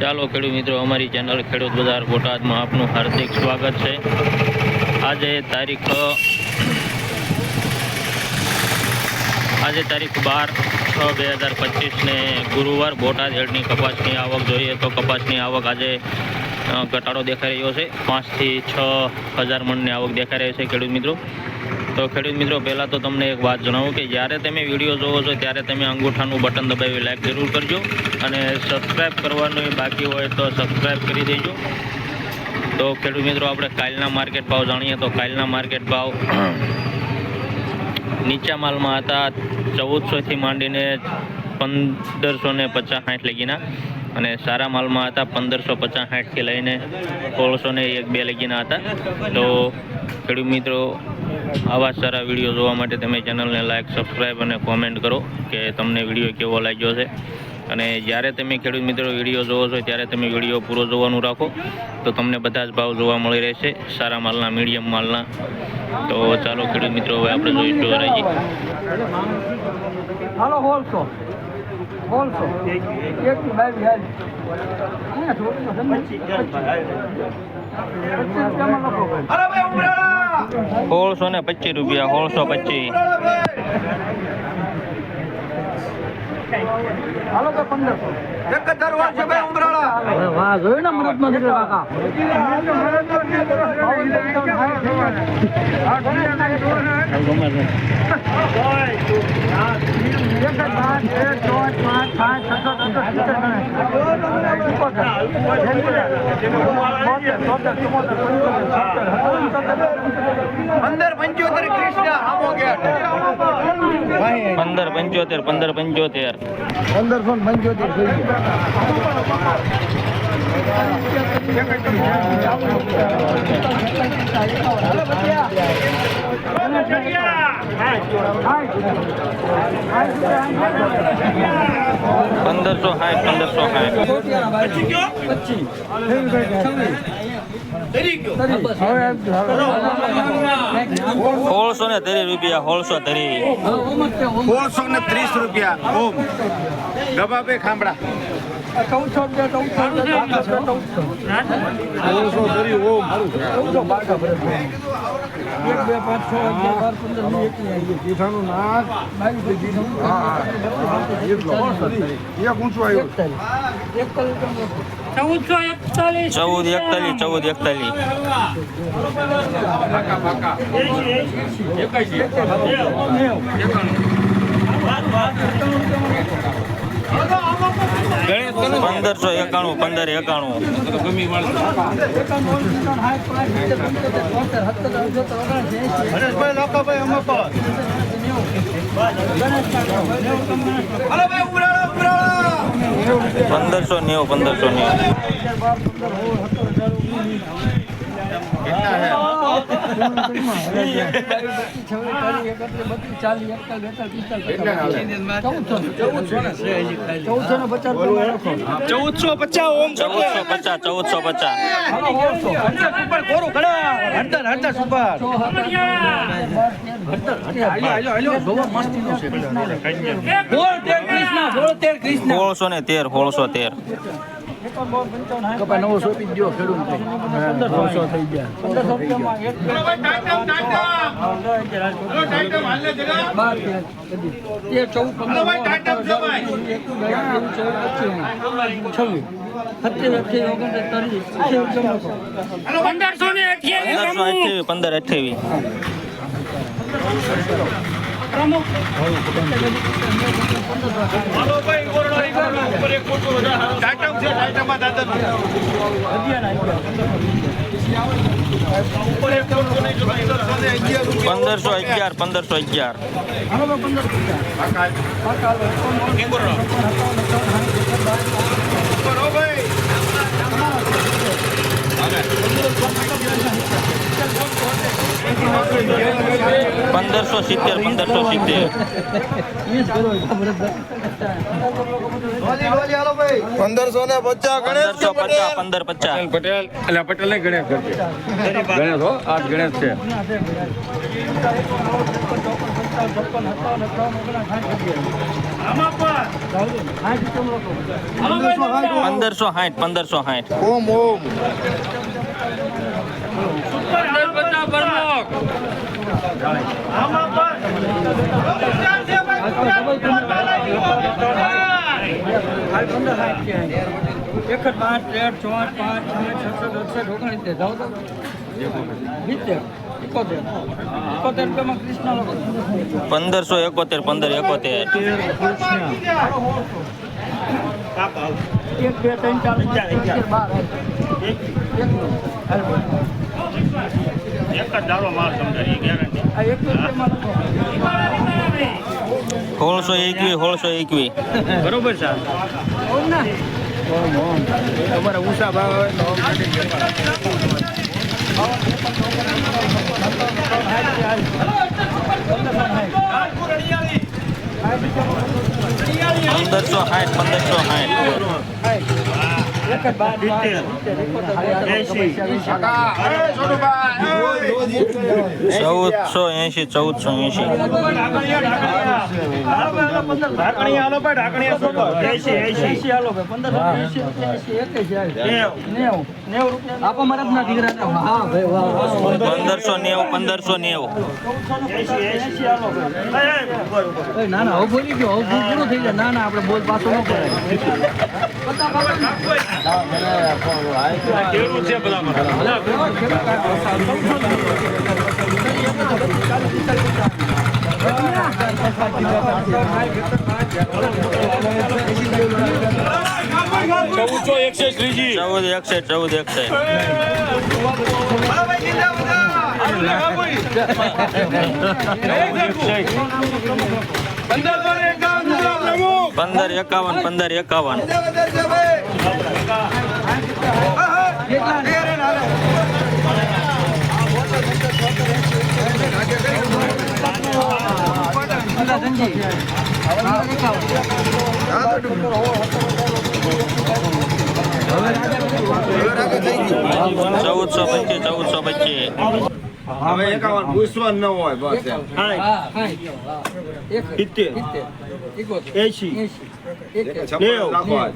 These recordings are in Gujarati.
ચાલો ખેડૂત મિત્રો, અમારી ચેનલ ખેડૂત બજાર બોટાદમાં આપનું હાર્દિક સ્વાગત છે। આજે તારીખ 12/6/2025 ને ગુરુવાર બોટાદ હેડની કપાસની આવક જોઈએ તો કપાસની આવક આજે ઘટાડો દેખાઈ રહ્યો છે। 5 થી 6 હજાર મણની આવક દેખાઈ રહી છે ખેડૂત મિત્રો। તો ખેડૂત મિત્રો, પહેલાં તો તમને એક વાત જણાવું કે જ્યારે તમે વિડીયો જોવો છો ત્યારે તમે અંગૂઠાનું બટન દબાવી લાઈક જરૂર કરજો અને સબસ્ક્રાઈબ કરવાનું બાકી હોય તો સબસ્ક્રાઈબ કરી દેજો। તો ખેડૂત મિત્રો, આપણે કાલના માર્કેટ ભાવ જાણીએ તો કાલના માર્કેટ ભાવ નીચા માલમાં હતા 1400 થી માંડીને 1550-60 લગીના અને સારા માલમાં હતા 1550-60 થી લઈને 1601-2 લગીના હતા। તો ખેડૂત મિત્રો, આવા સારા વિડીયો જોવા માટે તમે ચેનલને લાઈક, સબસ્ક્રાઈબ અને કોમેન્ટ કરો કે તમને વિડીયો કેવો લાગ્યો છે। અને જ્યારે તમે ખેડૂત મિત્રો વિડીયો જોવો છો ત્યારે તમે વિડીયો પૂરો જોવાનું રાખો તો તમને બધા જ ભાવ જોવા મળી રહેશે, સારા માલના, મીડિયમ માલના। તો ચાલો ખેડૂત મિત્રો, હવે આપણે જોઈશું હરાજી। હાલો હોલસો એક બાઈ હાલ 1625 રૂપિયા, 1625। હાલો કે 1500 એક જ દર છે ભાઈ ઉમરાળા। વાહ, જોયું ને મરદમાં દીકરા કાકા। પંદર પંચોતેર 1575 રૂપિયા, 1630 રૂપિયા। ઓમ ગબાબે ખામડા 1613 કપા 900 આપી દો ખેડૂત 1500 થઈ ગયા 1528 પટેલ એટલે પટેલ ને ગણેશ ગણેશ હો, આ ગણેશ છે। પંદરસો સાઠ ઓમ ઓમ એક 5 13 14 5 6 7 8 જાઓ તો 70 71 રૂપિયામાં કૃષ્ણ લોકો 1571 એક બે ત્રણ ચાર પાંચ 12 એક જ દાડો માલ સમજાય ગેરંટી આ એક રૂપિયામાં 1621 બરોબર છે ઓમ ના તમારા ઊંચા ભાવ આવે તો 1590 ના ના બોલી ગયો પૂરું થઈ જાય ના ના આપણે બોલ પાછો ન કરે કેવું છે પંદર એકાવન ચૌદસો પચીસ હવે 51 પૂછવાનું ન હોય બસ એમ. 56 નાખો આજ.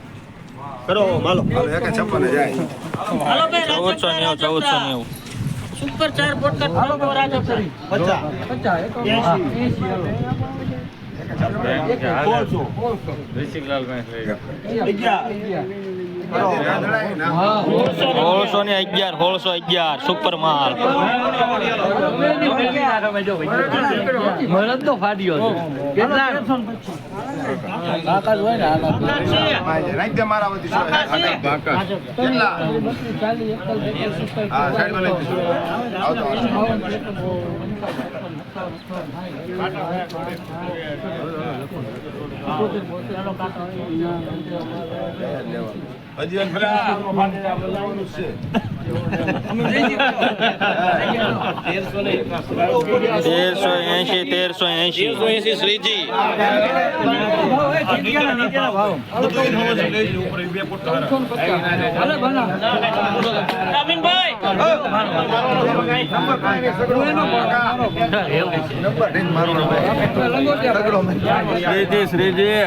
હાલો, 56 જાય. 1490 સુપર 4 પોટકા હાલો રાજો કરી 1611 સુપર માલ મરદ તો ફાડ્યો કેટલા કાકા હોય ને રાખ દે મારા વતી સો. કેટલા? હા, સાઈડમાં લઈ જઈશું. આવતો, હજી પેલા 1380 શ્રીજી શ્રીજી